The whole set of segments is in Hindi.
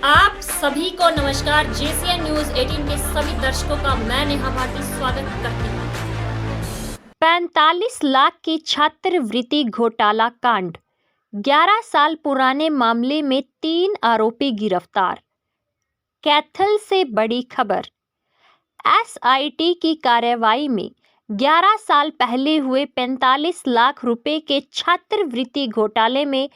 आप सभी को नमस्कार। जेसीएन न्यूज 18 के सभी दर्शकों का मैं नेहा भारती स्वागत करती हूँ। 45 लाख की छात्रवृत्ति घोटाला कांड। 11 साल पुराने मामले में 3 आरोपी गिरफ्तार। कैथल से बड़ी खबर। एसआईटी की कार्रवाई में 11 साल पहले हुए 45 लाख रुपए के छात्रवृत्ति घोटाले में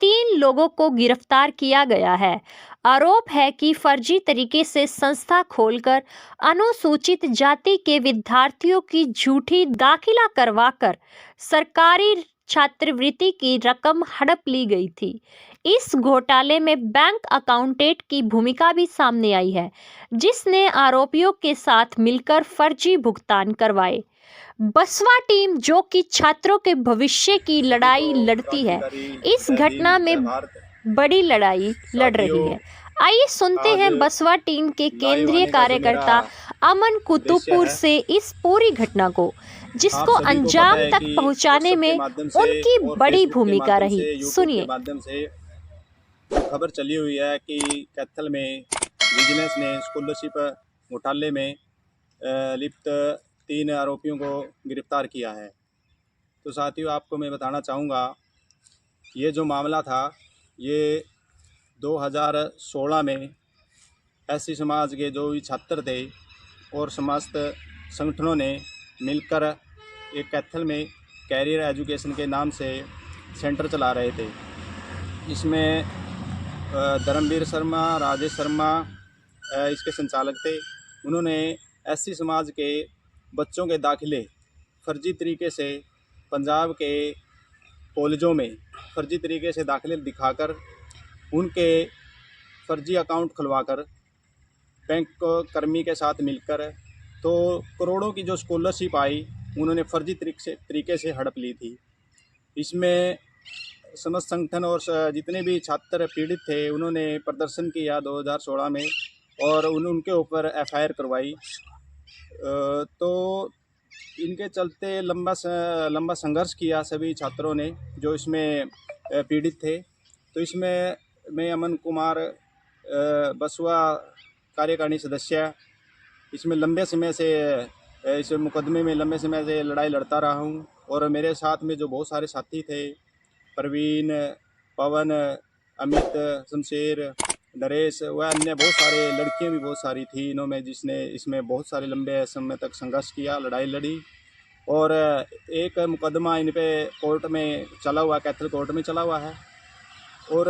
3 लोगों को गिरफ्तार किया गया है। आरोप है कि फर्जी तरीके से संस्था खोलकर अनुसूचित जाति के विद्यार्थियों की झूठी दाखिला करवाकर सरकारी छात्रवृत्ति की रकम हड़प ली गई थी। इस घोटाले में बैंक अकाउंटेंट की भूमिका भी सामने आई है, जिसने आरोपियों के साथ मिलकर फर्जी भुगतान करवाए। बसवा टीम, जो कि छात्रों के भविष्य की लड़ाई लड़ती है, इस घटना में बड़ी लड़ाई लड़ रही है। आइए सुनते हैं बसवा टीम के केंद्रीय कार्यकर्ता अमन कुतुबपुर से इस पूरी घटना को, जिसको अंजाम तक पहुंचाने में उनकी बड़ी भूमिका रही। सुनिए। माध्यम से खबर चली हुई है कि कैथल में विजिलेंस ने स्कॉलरशिप घोटाले में लिप्त 3 आरोपियों को गिरफ्तार किया है। तो साथियों, आपको मैं बताना चाहूँगा, ये जो मामला था ये 2016 में एससी समाज के जो भी छात्र थे और समस्त संगठनों ने मिलकर एक कैथल में कैरियर एजुकेशन के नाम से सेंटर चला रहे थे। इसमें धर्मवीर शर्मा, राजेश शर्मा इसके संचालक थे। उन्होंने एससी समाज के बच्चों के दाखिले फर्जी तरीके से पंजाब के कॉलेजों में फर्जी तरीके से दाखिले दिखाकर उनके फर्जी अकाउंट खुलवाकर बैंक कर्मी के साथ मिलकर तो करोड़ों की जो स्कॉलरशिप आई उन्होंने फर्जी तरीके से हड़प ली थी। इसमें समस्त संगठन और जितने भी छात्र पीड़ित थे उन्होंने प्रदर्शन किया 2016 में और उनके ऊपर एफआईआर करवाई। तो इनके चलते लंबा संघर्ष किया सभी छात्रों ने जो इसमें पीड़ित थे। तो इसमें मैं अमन कुमार बसवा कार्यकारिणी सदस्य इसमें लंबे समय से इस मुकदमे में लंबे समय से लड़ाई लड़ता रहा हूँ। और मेरे साथ में जो बहुत सारे साथी थे, परवीन, पवन, अमित, शमशेर, नरेश व अन्य बहुत सारे लड़कियां भी बहुत सारी थी इन्होंने, जिसने इसमें बहुत सारे लंबे समय तक संघर्ष किया, लड़ाई लड़ी। और एक मुकदमा इन पे कोर्ट में चला हुआ, कैथल कोर्ट में चला हुआ है। और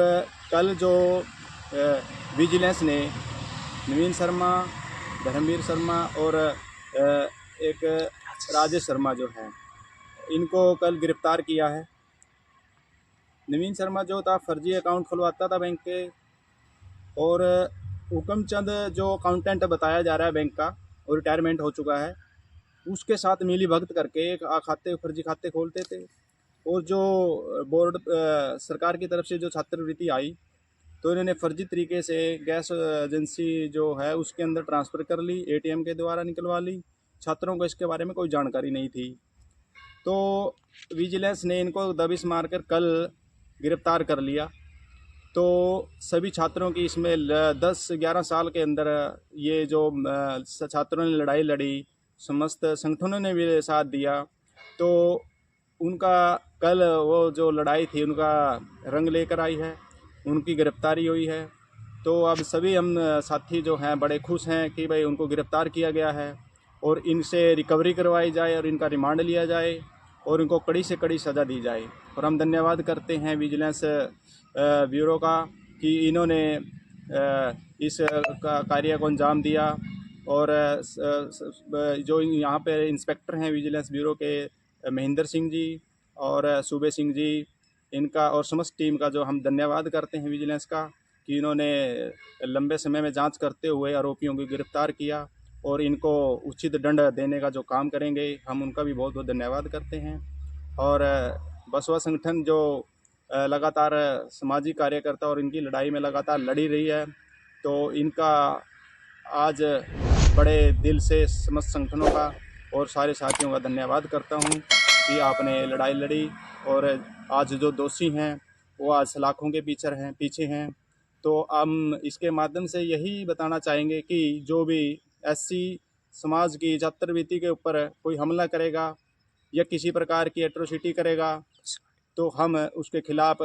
कल जो विजिलेंस ने नवीन शर्मा, धर्मवीर शर्मा और एक राजेश शर्मा जो है, इनको कल गिरफ्तार किया है। नवीन शर्मा जो था फर्जी अकाउंट खुलवाता था बैंक के, और हुक्मचंद जो अकाउंटेंट बताया जा रहा है बैंक का और रिटायरमेंट हो चुका है, उसके साथ मिली भगत करके फर्जी खाते खोलते थे। और जो बोर्ड सरकार की तरफ से जो छात्रवृत्ति आई तो इन्होंने फर्जी तरीके से गैस एजेंसी जो है उसके अंदर ट्रांसफ़र कर ली, एटीएम के द्वारा निकलवा ली। छात्रों को इसके बारे में कोई जानकारी नहीं थी। तो विजिलेंस ने इनको दबिश मारकर कल गिरफ्तार कर लिया। तो सभी छात्रों की इसमें 10-11 साल के अंदर ये जो छात्रों ने लड़ाई लड़ी, समस्त संगठनों ने भी साथ दिया, तो उनका कल वो जो लड़ाई थी उनका रंग लेकर आई है, उनकी गिरफ्तारी हुई है। तो अब सभी हम साथी जो हैं बड़े खुश हैं कि भाई उनको गिरफ्तार किया गया है और इनसे रिकवरी करवाई जाए और इनका रिमांड लिया जाए और इनको कड़ी से कड़ी सज़ा दी जाए। और हम धन्यवाद करते हैं विजिलेंस ब्यूरो का कि इन्होंने इस कार्य को अंजाम दिया। और जो यहाँ पे इंस्पेक्टर हैं विजिलेंस ब्यूरो के, महेंद्र सिंह जी और सूबे सिंह जी, इनका और समस्त टीम का जो हम धन्यवाद करते हैं विजिलेंस का कि इन्होंने लंबे समय में जांच करते हुए आरोपियों को गिरफ्तार किया और इनको उचित दंड देने का जो काम करेंगे, हम उनका भी बहुत बहुत धन्यवाद करते हैं। और बसवा संगठन जो लगातार सामाजिक कार्यकर्ता और इनकी लड़ाई में लगातार लड़ी रही है, तो इनका आज बड़े दिल से समस्त संगठनों का और सारे साथियों का धन्यवाद करता हूं कि आपने लड़ाई लड़ी और आज जो दोषी हैं वो आज सलाखों के पीछे हैं। तो हम इसके माध्यम से यही बताना चाहेंगे कि जो भी एससी समाज की छात्रवृत्ति के ऊपर कोई हमला करेगा या किसी प्रकार की एट्रोसिटी करेगा तो हम उसके खिलाफ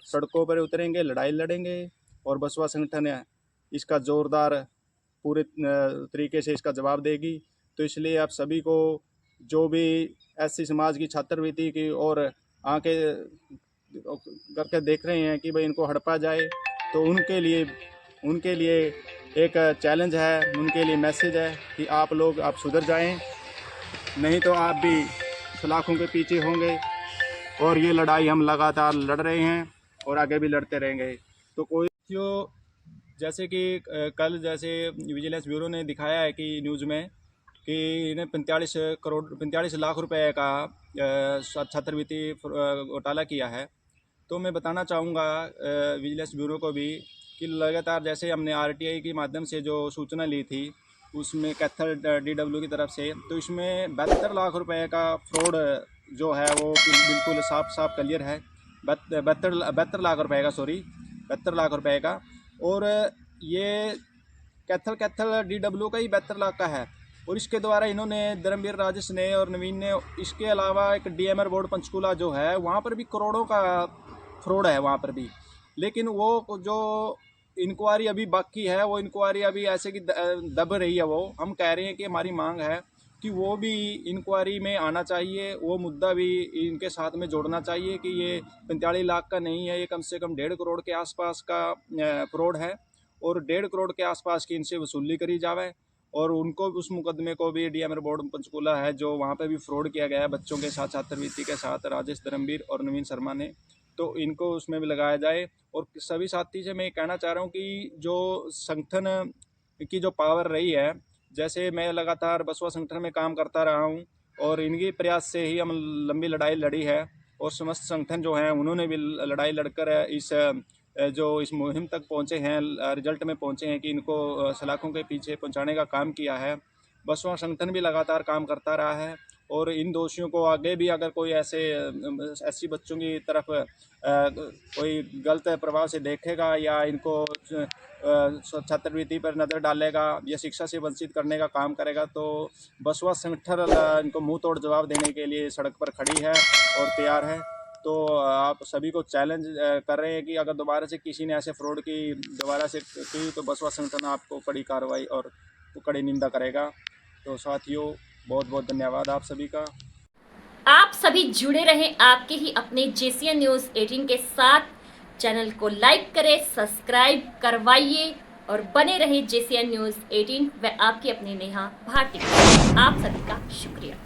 सड़कों पर उतरेंगे, लड़ाई लड़ेंगे और बसपा संगठन इसका ज़ोरदार पूरे तरीके से इसका जवाब देगी। तो इसलिए आप सभी को जो भी एससी समाज की छात्रवृत्ति की और आंखें करके देख रहे हैं कि भाई इनको हड़पा जाए, तो उनके लिए एक चैलेंज है, उनके लिए मैसेज है कि आप लोग आप सुधर जाएं, नहीं तो आप भी सलाखों के पीछे होंगे। और ये लड़ाई हम लगातार लड़ रहे हैं और आगे भी लड़ते रहेंगे। तो कोई जो जैसे कि कल जैसे विजिलेंस ब्यूरो ने दिखाया है कि न्यूज़ में कि इन्हें 45 लाख रुपए का छात्रवृत्ति घोटाला किया है। तो मैं बताना चाहूँगा विजिलेंस ब्यूरो को भी कि लगातार जैसे हमने आरटीआई के माध्यम से जो सूचना ली थी उसमें कैथल DW की तरफ से, तो इसमें 72 लाख रुपए का फ्रॉड जो है वो बिल्कुल साफ क्लियर है। 72 लाख रुपए का 72 लाख रुपए का। और ये कैथल DW का ही 72 लाख का है। और इसके द्वारा इन्होंने धर्मवीर राजेश ने और नवीन ने, इसके अलावा एक DMR बोर्ड पंचकूला जो है वहाँ पर भी करोड़ों का फ्रॉड है वहाँ पर भी। लेकिन वो जो इंक्वायरी अभी बाकी है, वो इंक्वायरी अभी ऐसे कि दब रही है। वो हम कह रहे हैं कि हमारी मांग है कि वो भी इंक्वायरी में आना चाहिए, वो मुद्दा भी इनके साथ में जोड़ना चाहिए कि ये 45 लाख का नहीं है, ये कम से कम 1.5 करोड़ के आसपास का फ्रॉड है और 1.5 करोड़ के आसपास की इनसे वसूली करी जावे। और उनको उस मुकदमे को भी DMR बोर्ड पंचकूला है जो वहाँ पे भी फ्रॉड किया गया है बच्चों के साथ, छात्रवृत्ति के साथ, राजेश, धर्मवीर और नवीन शर्मा ने, तो इनको उसमें भी लगाया जाए। और सभी साथी से मैं कहना चाह रहा हूँ कि जो संगठन की जो पावर रही है, जैसे मैं लगातार बसपा संगठन में काम करता रहा हूँ और इनके प्रयास से ही हम लंबी लड़ाई लड़ी है और समस्त संगठन जो हैं उन्होंने भी लड़ाई लड़कर इस मुहिम तक पहुँचे हैं, रिजल्ट में पहुँचे हैं कि इनको सलाखों के पीछे पहुँचाने का काम किया है। बसपा संगठन भी लगातार काम करता रहा है और इन दोषियों को आगे भी अगर कोई ऐसी बच्चों की तरफ कोई गलत प्रभाव से देखेगा या इनको छात्रवृत्ति पर नज़र डालेगा या शिक्षा से वंचित करने का काम करेगा, तो बसपा संगठन इनको मुंह तोड़ जवाब देने के लिए सड़क पर खड़ी है और तैयार है। तो आप सभी को चैलेंज कर रहे हैं कि अगर दोबारा से किसी ने ऐसे फ्रॉड की तो बसपा संगठन आपको कड़ी कार्रवाई और कड़ी निंदा करेगा। तो साथियों, बहुत बहुत धन्यवाद आप सभी का। आप सभी जुड़े रहें आपके ही अपने JCN न्यूज़ 18 के साथ। चैनल को लाइक करें, सब्सक्राइब करवाइए और बने रहे JCN न्यूज़ 18 व आपकी अपनी नेहा भाटी। आप सभी का शुक्रिया।